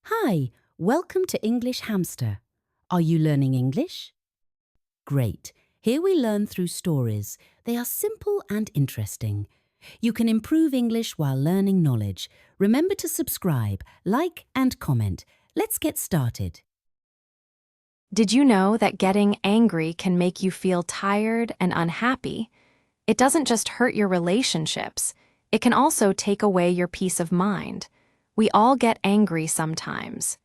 Hi, welcome to English Hamster. Are you learning English? Great. Here we learn through stories. They are simple and interesting. You can improve English while learning knowledge. Remember to subscribe, like and comment. Let's get started. Did you know that getting angry can make you feel tired and unhappy? It doesn't just hurt your relationships, it can also take away your peace of mind. We all get angry sometimes.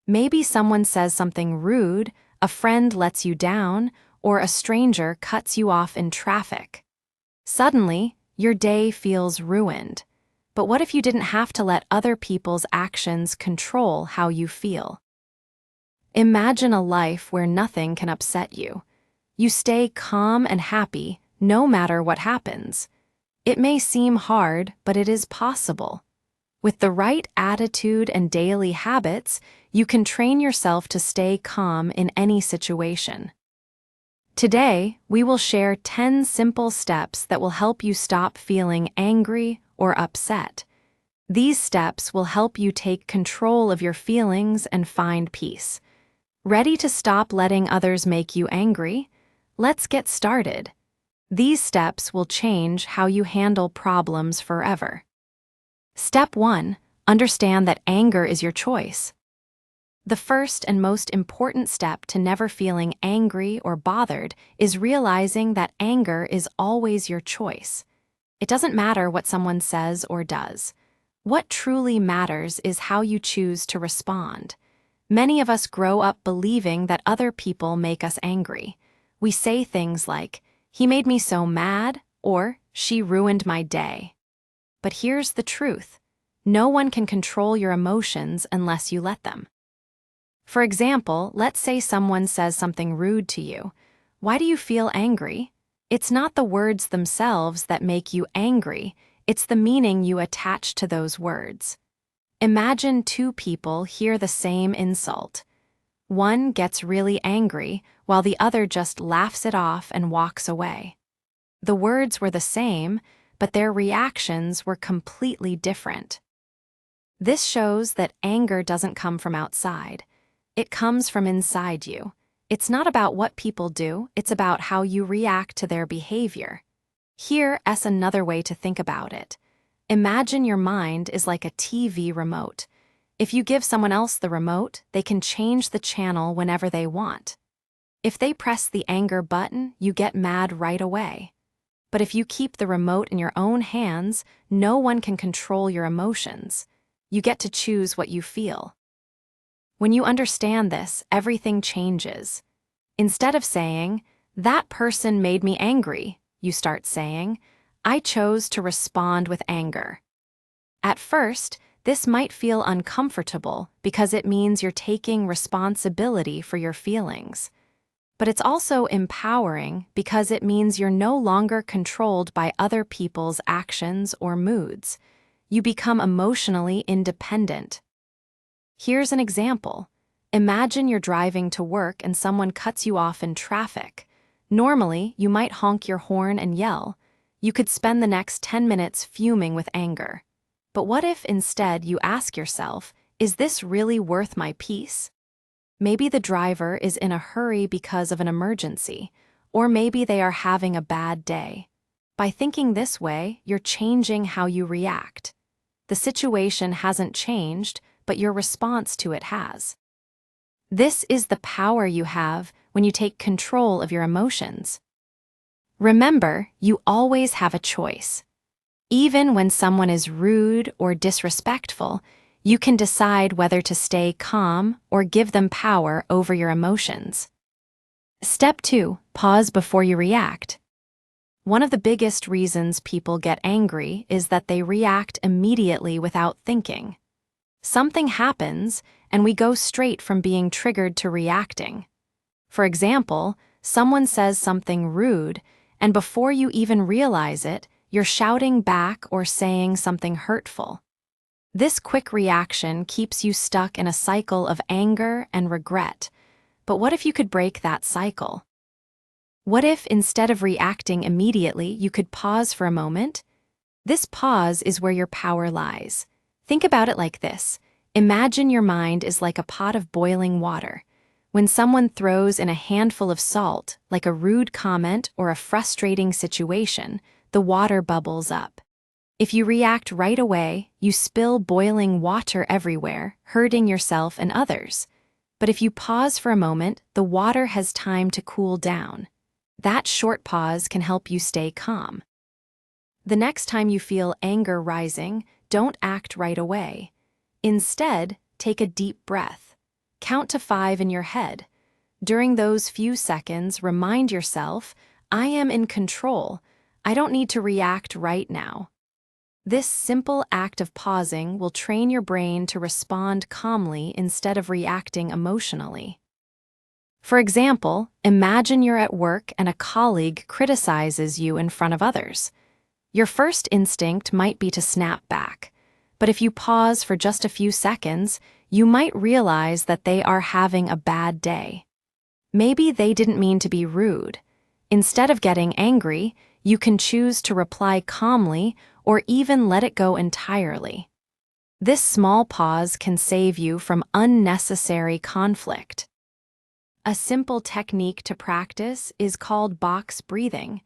Maybe someone says something rude, a friend lets you down, or a stranger cuts you off in traffic. Suddenly, your day feels ruined. But what if you didn't have to let other people's actions control how you feel? Imagine a life where nothing can upset you. You stay calm and happy no matter what happens. It may seem hard, but it is possible. With the right attitude and daily habits, you can train yourself to stay calm in any situation. Today, we will share 10 simple steps that will help you stop feeling angry or upset. These steps will help you take control of your feelings and find peace. Ready to stop letting others make you angry? Let's get started. These steps will change how you handle problems forever. Step 1. Understand that anger is your choice. The first and most important step to never feeling angry or bothered is realizing that anger is always your choice. It doesn't matter what someone says or does. What truly matters is how you choose to respond. Many of us grow up believing that other people make us angry. We say things like, "He made me so mad," or "She ruined my day." But here's the truth. No one can control your emotions unless you let them. For example, let's say someone says something rude to you. Why do you feel angry? It's not the words themselves that make you angry, it's the meaning you attach to those words. Imagine two people hear the same insult. One gets really angry, while the other just laughs it off and walks away. The words were the same, but their reactions were completely different. This shows that anger doesn't come from outside. It comes from inside you. It's not about what people do, it's about how you react to their behavior. Here's another way to think about it. Imagine your mind is like a TV remote. If you give someone else the remote, they can change the channel whenever they want. If they press the anger button, you get mad right away. But if you keep the remote in your own hands, no one can control your emotions. You get to choose what you feel. When you understand this, everything changes. Instead of saying, "That person made me angry," you start saying, "I chose to respond with anger." At first, this might feel uncomfortable because it means you're taking responsibility for your feelings. But it's also empowering because it means you're no longer controlled by other people's actions or moods. You become emotionally independent. Here's an example. Imagine you're driving to work and someone cuts you off in traffic. Normally, you might honk your horn and yell. You could spend the next 10 minutes fuming with anger. But what if instead you ask yourself, is this really worth my peace? Maybe the driver is in a hurry because of an emergency, or maybe they are having a bad day. By thinking this way, you're changing how you react. The situation hasn't changed, but your response to it has. This is the power you have when you take control of your emotions. Remember, you always have a choice. Even when someone is rude or disrespectful, you can decide whether to stay calm or give them power over your emotions. Step 2. Pause before you react. One of the biggest reasons people get angry is that they react immediately without thinking. Something happens, and we go straight from being triggered to reacting. For example, someone says something rude, and before you even realize it, you're shouting back or saying something hurtful. This quick reaction keeps you stuck in a cycle of anger and regret. But what if you could break that cycle? What if instead of reacting immediately, you could pause for a moment? This pause is where your power lies. Think about it like this. Imagine your mind is like a pot of boiling water. When someone throws in a handful of salt, like a rude comment or a frustrating situation, the water bubbles up. If you react right away, you spill boiling water everywhere, hurting yourself and others. But if you pause for a moment, the water has time to cool down. That short pause can help you stay calm. The next time you feel anger rising, don't act right away. Instead, take a deep breath. Count to 5 in your head. During those few seconds, remind yourself, I am in control. I don't need to react right now. This simple act of pausing will train your brain to respond calmly instead of reacting emotionally. For example, imagine you're at work and a colleague criticizes you in front of others. Your first instinct might be to snap back, but if you pause for just a few seconds, you might realize that they are having a bad day. Maybe they didn't mean to be rude. Instead of getting angry, you can choose to reply calmly or even let it go entirely. This small pause can save you from unnecessary conflict. A simple technique to practice is called box breathing.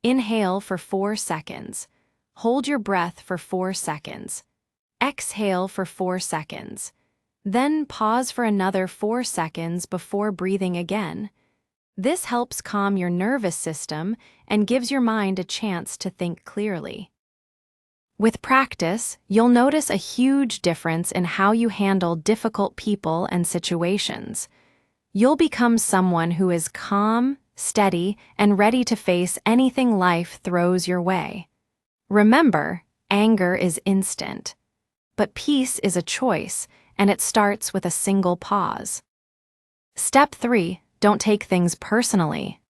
Inhale for 4 seconds. Hold your breath for 4 seconds. Exhale for 4 seconds. Then pause for another 4 seconds before breathing again. This helps calm your nervous system and gives your mind a chance to think clearly. With practice, you'll notice a huge difference in how you handle difficult people and situations. You'll become someone who is calm, steady, and ready to face anything life throws your way. Remember, anger is instant. But peace is a choice, and it starts with a single pause. Step 3. Don't take things personally.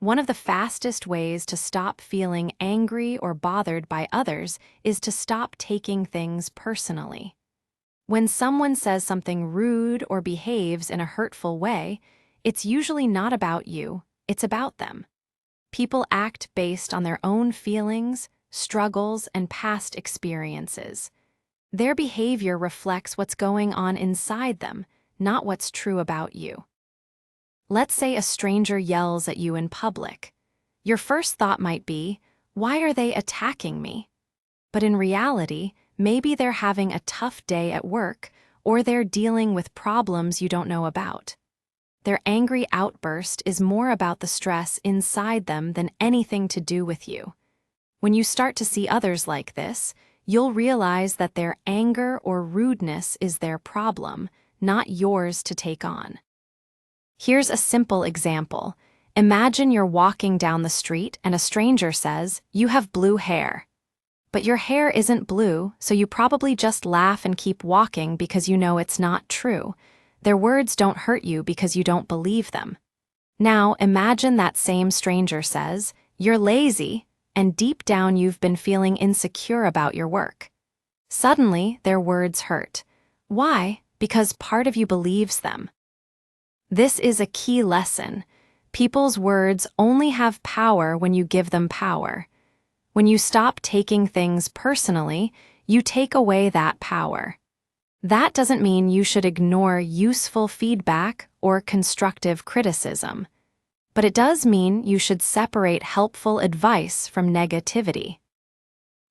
One of the fastest ways to stop feeling angry or bothered by others is to stop taking things personally. When someone says something rude or behaves in a hurtful way, it's usually not about you, it's about them. People act based on their own feelings, struggles, and past experiences. Their behavior reflects what's going on inside them, not what's true about you. Let's say a stranger yells at you in public. Your first thought might be, why are they attacking me? But in reality, maybe they're having a tough day at work, or they're dealing with problems you don't know about. Their angry outburst is more about the stress inside them than anything to do with you. When you start to see others like this, you'll realize that their anger or rudeness is their problem, not yours to take on. Here's a simple example. Imagine you're walking down the street and a stranger says, "You have blue hair." But your hair isn't blue, so you probably just laugh and keep walking because you know it's not true. Their words don't hurt you because you don't believe them. Now imagine that same stranger says, "You're lazy," and deep down you've been feeling insecure about your work. Suddenly, their words hurt. Why? Because part of you believes them. This is a key lesson. People's words only have power when you give them power. When you stop taking things personally, you take away that power. That doesn't mean you should ignore useful feedback or constructive criticism. But it does mean you should separate helpful advice from negativity.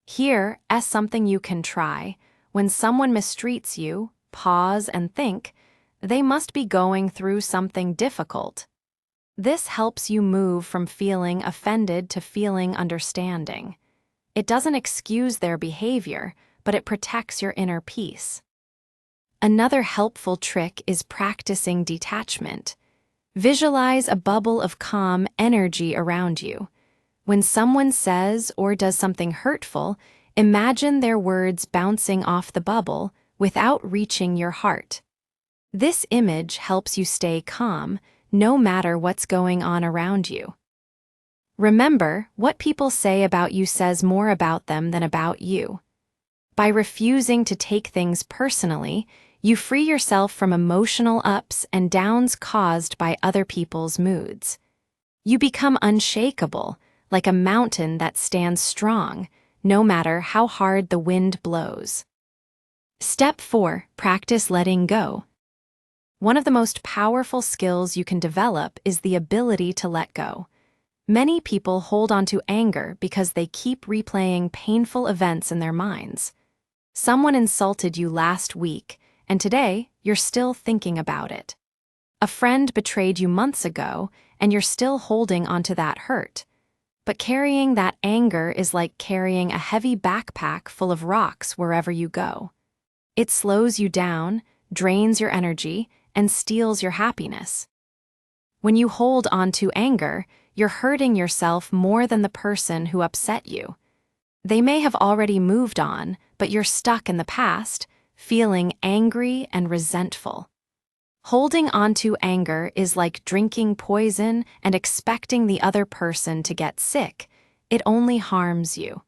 Here is something you can try. When someone mistreats you, pause and think, they must be going through something difficult. This helps you move from feeling offended to feeling understanding. It doesn't excuse their behavior, but it protects your inner peace. Another helpful trick is practicing detachment. Visualize a bubble of calm energy around you. When someone says or does something hurtful, imagine their words bouncing off the bubble without reaching your heart. This image helps you stay calm, no matter what's going on around you. Remember, what people say about you says more about them than about you. By refusing to take things personally, you free yourself from emotional ups and downs caused by other people's moods. You become unshakable, like a mountain that stands strong, no matter how hard the wind blows. Step 4. Practice letting go. One of the most powerful skills you can develop is the ability to let go. Many people hold on to anger because they keep replaying painful events in their minds. Someone insulted you last week, and today you're still thinking about it. A friend betrayed you months ago, and you're still holding onto that hurt. But carrying that anger is like carrying a heavy backpack full of rocks wherever you go. It slows you down, drains your energy, and steals your happiness. When you hold on to anger, you're hurting yourself more than the person who upset you. They may have already moved on, but you're stuck in the past, feeling angry and resentful. Holding on to anger is like drinking poison and expecting the other person to get sick. It only harms you.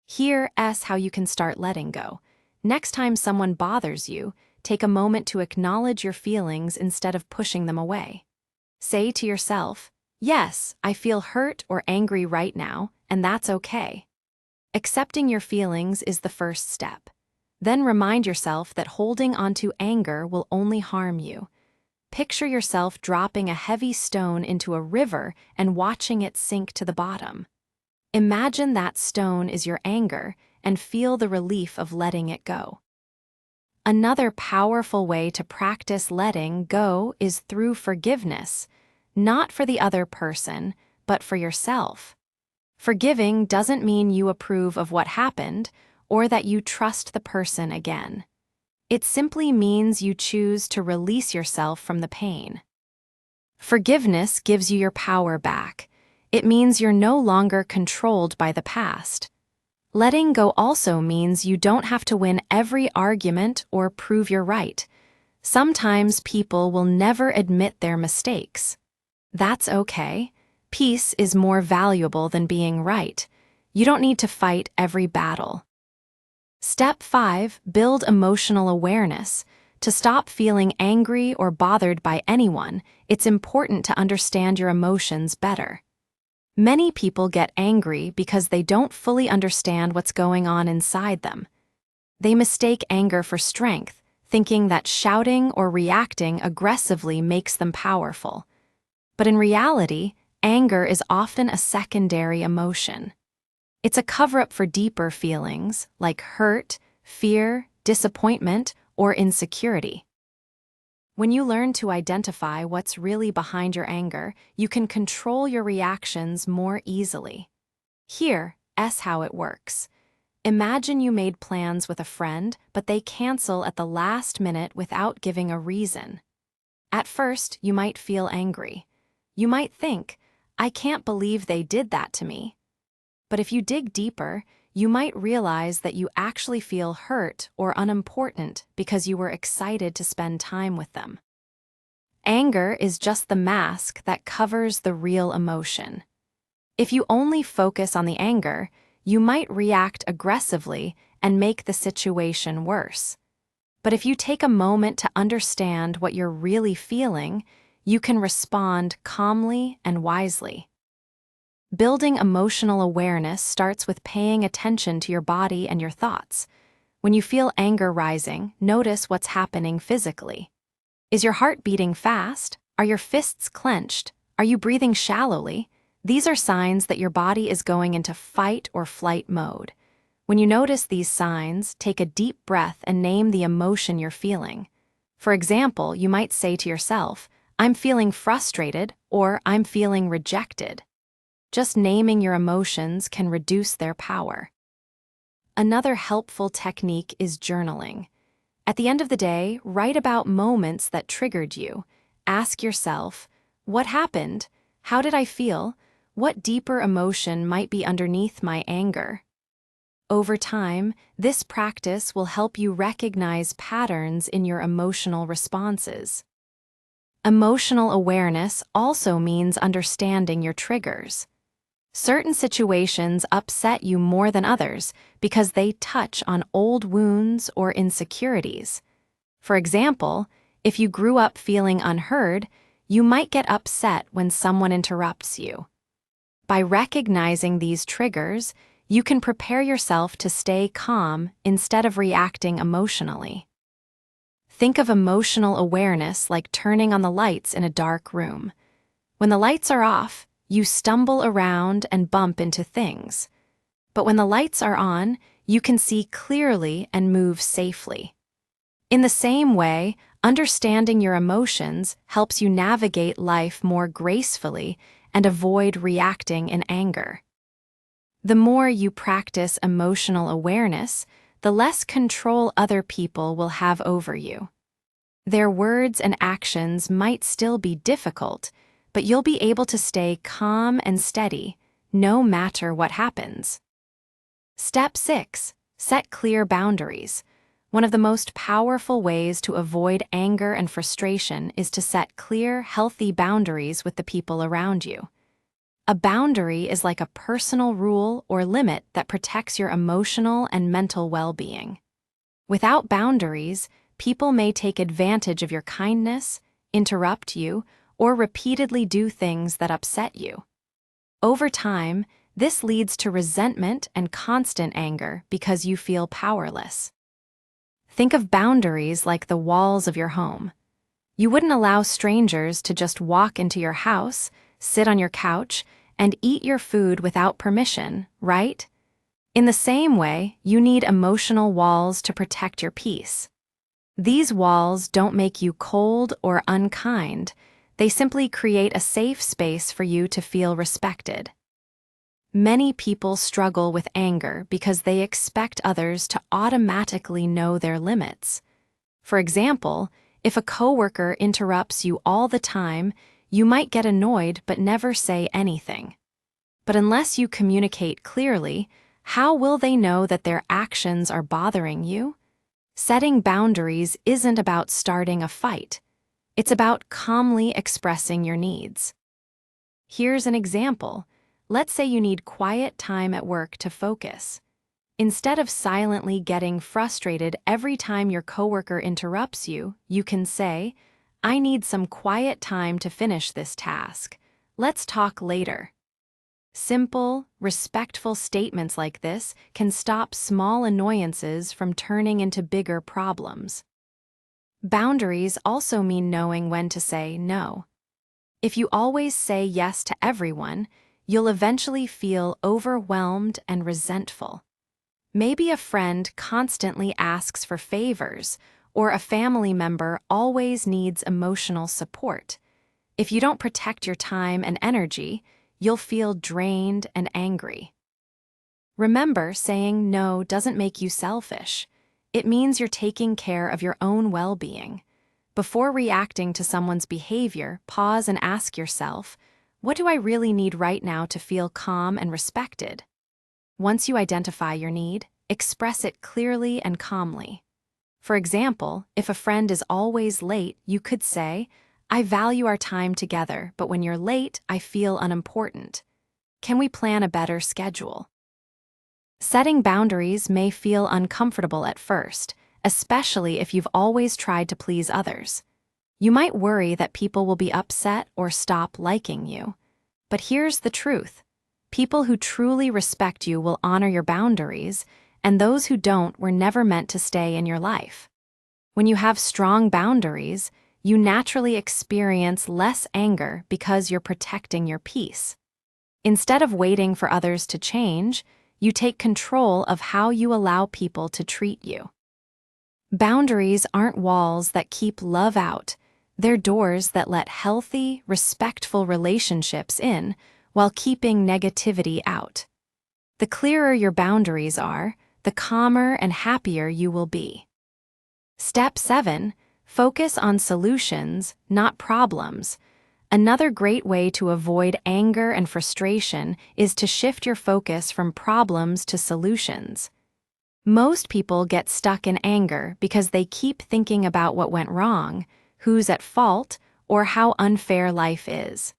Here's how you can start letting go. Next time someone bothers you, take a moment to acknowledge your feelings instead of pushing them away. Say to yourself, "Yes, I feel hurt or angry right now, and that's okay." Accepting your feelings is the first step. Then remind yourself that holding onto anger will only harm you. Picture yourself dropping a heavy stone into a river and watching it sink to the bottom. Imagine that stone is your anger and feel the relief of letting it go. Another powerful way to practice letting go is through forgiveness, not for the other person, but for yourself. Forgiving doesn't mean you approve of what happened or that you trust the person again. It simply means you choose to release yourself from the pain. Forgiveness gives you your power back. It means you're no longer controlled by the past. Letting go also means you don't have to win every argument or prove you're right. Sometimes people will never admit their mistakes. That's okay. Peace is more valuable than being right. You don't need to fight every battle. Step 5. Build emotional awareness. To stop feeling angry or bothered by anyone, it's important to understand your emotions better. Many people get angry because they don't fully understand what's going on inside them. They mistake anger for strength, thinking that shouting or reacting aggressively makes them powerful. But in reality, anger is often a secondary emotion. It's a cover-up for deeper feelings like hurt, fear, disappointment, or insecurity. When you learn to identify what's really behind your anger, you can control your reactions more easily. Here's how it works. Imagine you made plans with a friend, but they cancel at the last minute without giving a reason. At first, you might feel angry. You might think, "I can't believe they did that to me." But if you dig deeper, you might realize that you actually feel hurt or unimportant because you were excited to spend time with them. Anger is just the mask that covers the real emotion. If you only focus on the anger, you might react aggressively and make the situation worse. But if you take a moment to understand what you're really feeling, you can respond calmly and wisely. Building emotional awareness starts with paying attention to your body and your thoughts. When you feel anger rising, notice what's happening physically. Is your heart beating fast? Are your fists clenched? Are you breathing shallowly? These are signs that your body is going into fight or flight mode. When you notice these signs, take a deep breath and name the emotion you're feeling. For example, you might say to yourself, "I'm feeling frustrated," or "I'm feeling rejected." Just naming your emotions can reduce their power. Another helpful technique is journaling. At the end of the day, write about moments that triggered you. Ask yourself, what happened? How did I feel? What deeper emotion might be underneath my anger? Over time, this practice will help you recognize patterns in your emotional responses. Emotional awareness also means understanding your triggers. Certain situations upset you more than others because they touch on old wounds or insecurities. For example, if you grew up feeling unheard, you might get upset when someone interrupts you. By recognizing these triggers, you can prepare yourself to stay calm instead of reacting emotionally. Think of emotional awareness like turning on the lights in a dark room. When the lights are off, you stumble around and bump into things. But when the lights are on, you can see clearly and move safely. In the same way, understanding your emotions helps you navigate life more gracefully and avoid reacting in anger. The more you practice emotional awareness, the less control other people will have over you. Their words and actions might still be difficult, but you'll be able to stay calm and steady, no matter what happens. Step 6. Set clear boundaries. One of the most powerful ways to avoid anger and frustration is to set clear, healthy boundaries with the people around you. A boundary is like a personal rule or limit that protects your emotional and mental well-being. Without boundaries, people may take advantage of your kindness, interrupt you, or repeatedly do things that upset you. Over time, this leads to resentment and constant anger because you feel powerless. Think of boundaries like the walls of your home. You wouldn't allow strangers to just walk into your house, sit on your couch, and eat your food without permission, right? In the same way, you need emotional walls to protect your peace. These walls don't make you cold or unkind. They simply create a safe space for you to feel respected. Many people struggle with anger because they expect others to automatically know their limits. For example, if a coworker interrupts you all the time, you might get annoyed but never say anything. But unless you communicate clearly, how will they know that their actions are bothering you? Setting boundaries isn't about starting a fight. It's about calmly expressing your needs. Here's an example. Let's say you need quiet time at work to focus. Instead of silently getting frustrated every time your coworker interrupts you, you can say, "I need some quiet time to finish this task. Let's talk later." Simple, respectful statements like this can stop small annoyances from turning into bigger problems. Boundaries also mean knowing when to say no. If you always say yes to everyone, you'll eventually feel overwhelmed and resentful. Maybe a friend constantly asks for favors, or a family member always needs emotional support. If you don't protect your time and energy, you'll feel drained and angry. Remember, saying no doesn't make you selfish. It means you're taking care of your own well-being. Before reacting to someone's behavior, pause and ask yourself, what do I really need right now to feel calm and respected? Once you identify your need, express it clearly and calmly. For example, if a friend is always late, you could say, "I value our time together, but when you're late, I feel unimportant. Can we plan a better schedule?" Setting boundaries may feel uncomfortable at first, especially if you've always tried to please others. You might worry that people will be upset or stop liking you. But here's the truth. People who truly respect you will honor your boundaries, and those who don't were never meant to stay in your life. When you have strong boundaries, you naturally experience less anger because you're protecting your peace. Instead of waiting for others to change, you take control of how you allow people to treat you. Boundaries aren't walls that keep love out. They're doors that let healthy, respectful relationships in while keeping negativity out. The clearer your boundaries are, the calmer and happier you will be. Step 7. Focus on solutions, not problems. Another great way to avoid anger and frustration is to shift your focus from problems to solutions. Most people get stuck in anger because they keep thinking about what went wrong, who's at fault, or how unfair life is.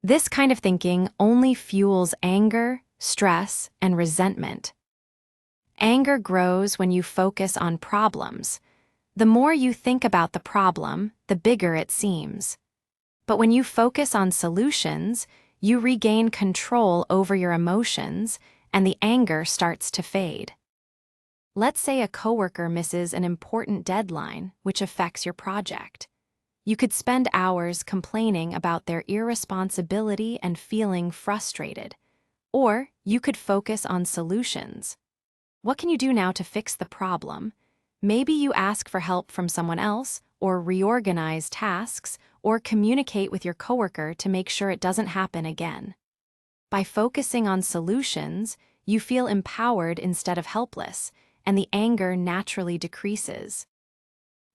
This kind of thinking only fuels anger, stress, and resentment. Anger grows when you focus on problems. The more you think about the problem, the bigger it seems. But when you focus on solutions, you regain control over your emotions and the anger starts to fade. Let's say a coworker misses an important deadline, which affects your project. You could spend hours complaining about their irresponsibility and feeling frustrated. Or you could focus on solutions. What can you do now to fix the problem? Maybe you ask for help from someone else, or reorganize tasks, or communicate with your coworker to make sure it doesn't happen again. By focusing on solutions, you feel empowered instead of helpless, and the anger naturally decreases.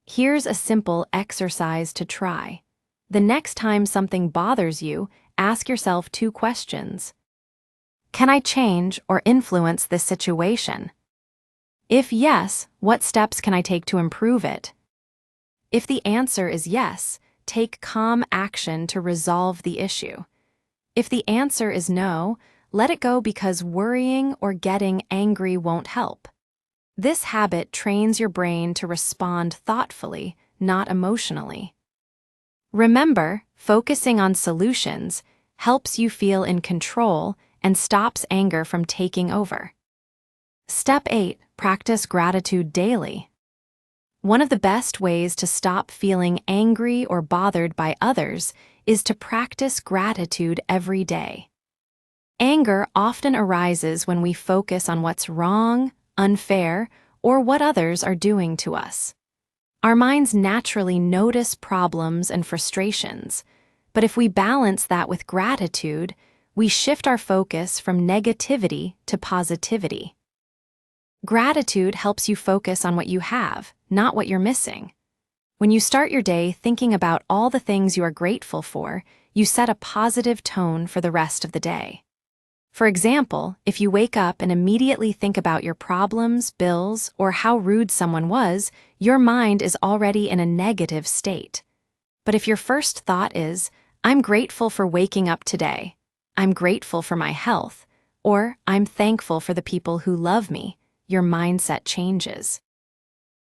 Here's a simple exercise to try. The next time something bothers you, ask yourself 2 questions. Can I change or influence this situation? If yes, what steps can I take to improve it? If the answer is yes, take calm action to resolve the issue. If the answer is no, let it go because worrying or getting angry won't help. This habit trains your brain to respond thoughtfully, not emotionally. Remember, focusing on solutions helps you feel in control and stops anger from taking over. Step 8. Practice gratitude daily. One of the best ways to stop feeling angry or bothered by others is to practice gratitude every day. Anger often arises when we focus on what's wrong, unfair, or what others are doing to us. Our minds naturally notice problems and frustrations, but if we balance that with gratitude, we shift our focus from negativity to positivity. Gratitude helps you focus on what you have, not what you're missing. When you start your day thinking about all the things you are grateful for, you set a positive tone for the rest of the day. For example, if you wake up and immediately think about your problems, bills, or how rude someone was, your mind is already in a negative state. But if your first thought is, I'm grateful for waking up today, I'm grateful for my health, or I'm thankful for the people who love me, your mindset changes.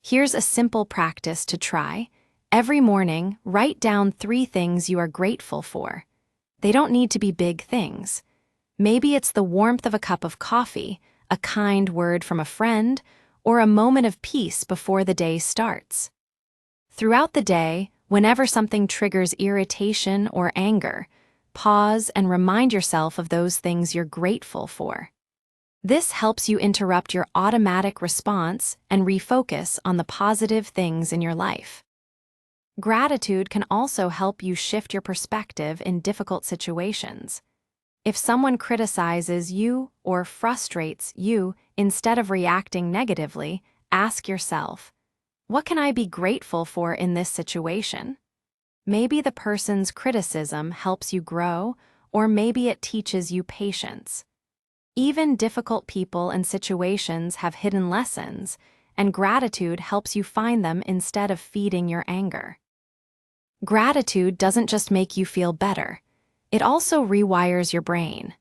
Here's a simple practice to try. Every morning, write down 3 things you are grateful for. They don't need to be big things. Maybe it's the warmth of a cup of coffee, a kind word from a friend, or a moment of peace before the day starts. Throughout the day, whenever something triggers irritation or anger, pause and remind yourself of those things you're grateful for. This helps you interrupt your automatic response and refocus on the positive things in your life. Gratitude can also help you shift your perspective in difficult situations. If someone criticizes you or frustrates you, instead of reacting negatively, ask yourself, what can I be grateful for in this situation? Maybe the person's criticism helps you grow, or maybe it teaches you patience. Even difficult people and situations have hidden lessons, and gratitude helps you find them instead of feeding your anger. Gratitude doesn't just make you feel better, it also rewires your brain.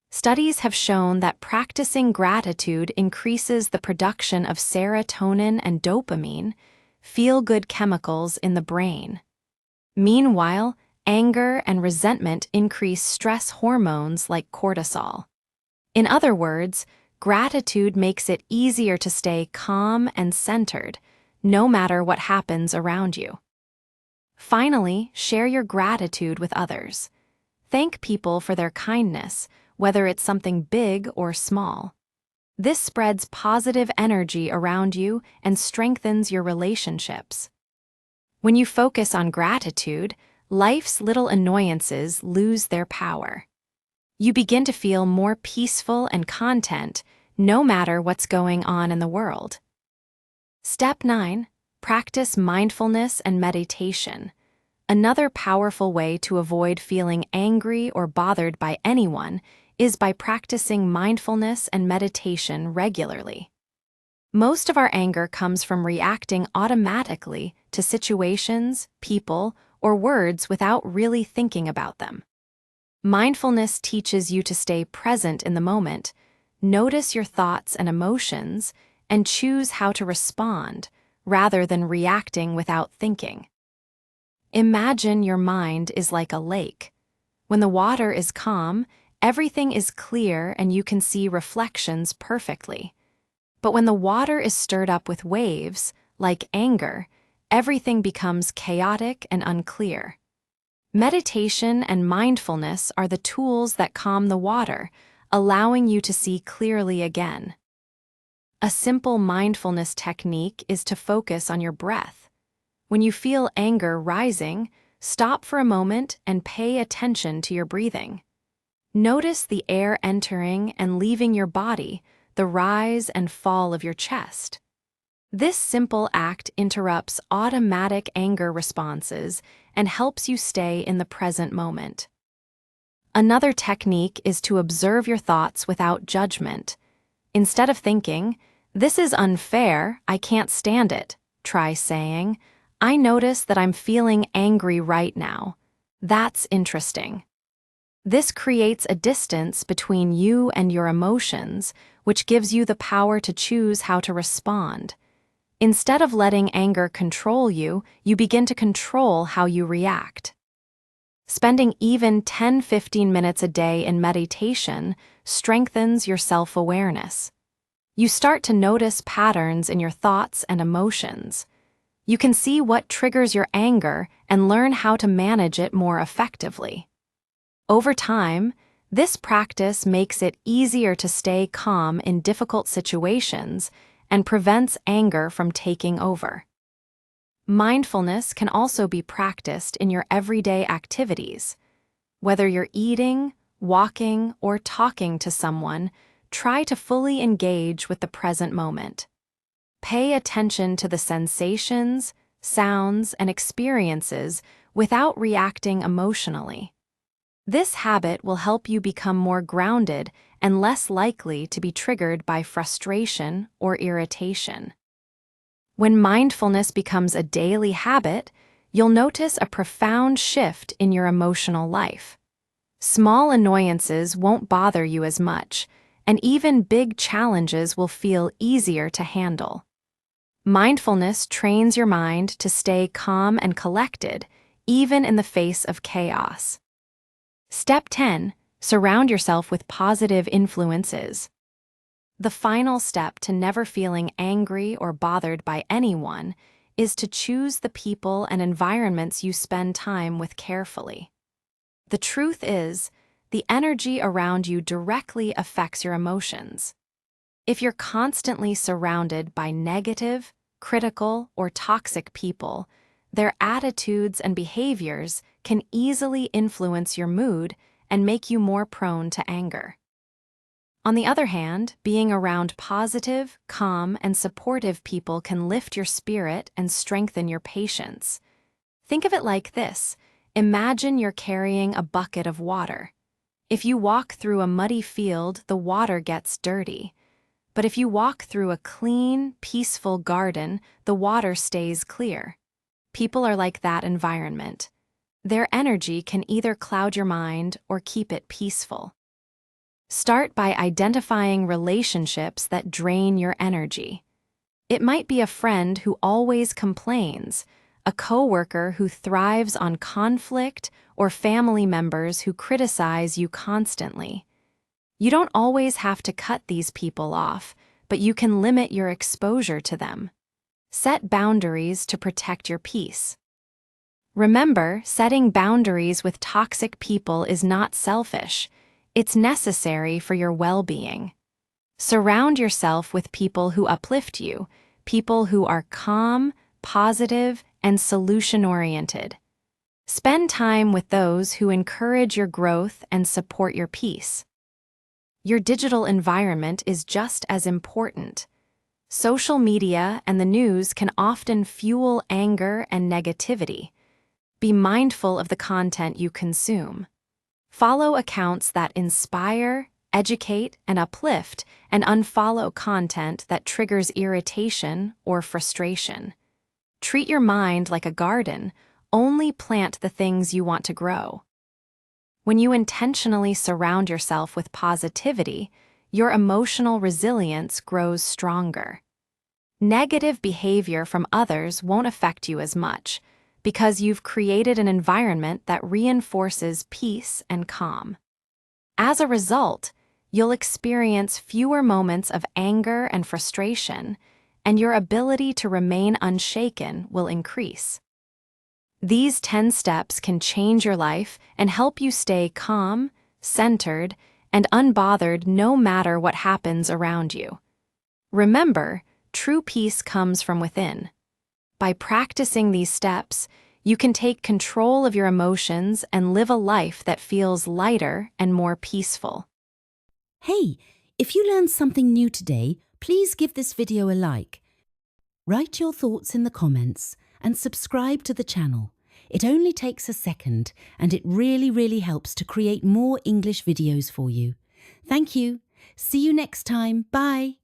Studies have shown that practicing gratitude increases the production of serotonin and dopamine, feel-good chemicals in the brain. Meanwhile, anger and resentment increase stress hormones like cortisol. In other words, gratitude makes it easier to stay calm and centered, no matter what happens around you. Finally, share your gratitude with others. Thank people for their kindness, whether it's something big or small. This spreads positive energy around you and strengthens your relationships. When you focus on gratitude, life's little annoyances lose their power. You begin to feel more peaceful and content, no matter what's going on in the world. Step 9. Practice mindfulness and meditation. Another powerful way to avoid feeling angry or bothered by anyone is by practicing mindfulness and meditation regularly. Most of our anger comes from reacting automatically to situations, people, or words without really thinking about them. Mindfulness teaches you to stay present in the moment, notice your thoughts and emotions, and choose how to respond, rather than reacting without thinking. Imagine your mind is like a lake. When the water is calm, Everything is clear and you can see reflections perfectly. But when the water is stirred up with waves, like anger, everything becomes chaotic and unclear. Meditation and mindfulness are the tools that calm the water, allowing you to see clearly again. A simple mindfulness technique is to focus on your breath. When you feel anger rising, stop for a moment and pay attention to your breathing. Notice the air entering and leaving your body, the rise and fall of your chest. This simple act interrupts automatic anger responses and helps you stay in the present moment. Another technique is to observe your thoughts without judgment. Instead of thinking, "This is unfair, I can't stand it," try saying, "I notice that I'm feeling angry right now. That's interesting." This creates a distance between you and your emotions, which gives you the power to choose how to respond. Instead of letting anger control you, you begin to control how you react. Spending even 10-15 minutes a day in meditation strengthens your self-awareness. You start to notice patterns in your thoughts and emotions. You can see what triggers your anger and learn how to manage it more effectively. Over time, this practice makes it easier to stay calm in difficult situations and prevents anger from taking over. Mindfulness can also be practiced in your everyday activities. Whether you're eating, walking, or talking to someone, try to fully engage with the present moment. Pay attention to the sensations, sounds, and experiences without reacting emotionally. This habit will help you become more grounded and less likely to be triggered by frustration or irritation. When mindfulness becomes a daily habit, you'll notice a profound shift in your emotional life. Small annoyances won't bother you as much, and even big challenges will feel easier to handle. Mindfulness trains your mind to stay calm and collected, even in the face of chaos. Step 10. Surround yourself with positive influences. The final step to never feeling angry or bothered by anyone is to choose the people and environments you spend time with carefully. The truth is, the energy around you directly affects your emotions. If you're constantly surrounded by negative, critical, or toxic people, their attitudes and behaviors can easily influence your mood and make you more prone to anger. On the other hand, being around positive, calm, and supportive people can lift your spirit and strengthen your patience. Think of it like this. Imagine you're carrying a bucket of water. If you walk through a muddy field, the water gets dirty. But if you walk through a clean, peaceful garden, the water stays clear. People are like that environment. Their energy can either cloud your mind or keep it peaceful. Start by identifying relationships that drain your energy. It might be a friend who always complains, a coworker who thrives on conflict, or family members who criticize you constantly. You don't always have to cut these people off, but you can limit your exposure to them. Set boundaries to protect your peace. Remember, setting boundaries with toxic people is not selfish. It's necessary for your well-being. Surround yourself with people who uplift you, people who are calm, positive, and solution-oriented. Spend time with those who encourage your growth and support your peace. Your digital environment is just as important. Social media and the news can often fuel anger and negativity. Be mindful of the content you consume. Follow accounts that inspire, educate, and uplift, and unfollow content that triggers irritation or frustration. Treat your mind like a garden. Only plant the things you want to grow. When you intentionally surround yourself with positivity, your emotional resilience grows stronger. Negative behavior from others won't affect you as much because you've created an environment that reinforces peace and calm. As a result, you'll experience fewer moments of anger and frustration, and your ability to remain unshaken will increase. These 10 steps can change your life and help you stay calm, centered, and unbothered no matter what happens around you. Remember, true peace comes from within. By practicing these steps, you can take control of your emotions and live a life that feels lighter and more peaceful. Hey, if you learned something new today, please give this video a like. Write your thoughts in the comments and subscribe to the channel. It only takes a second and it really helps to create more English videos for you. Thank you. See you next time. Bye.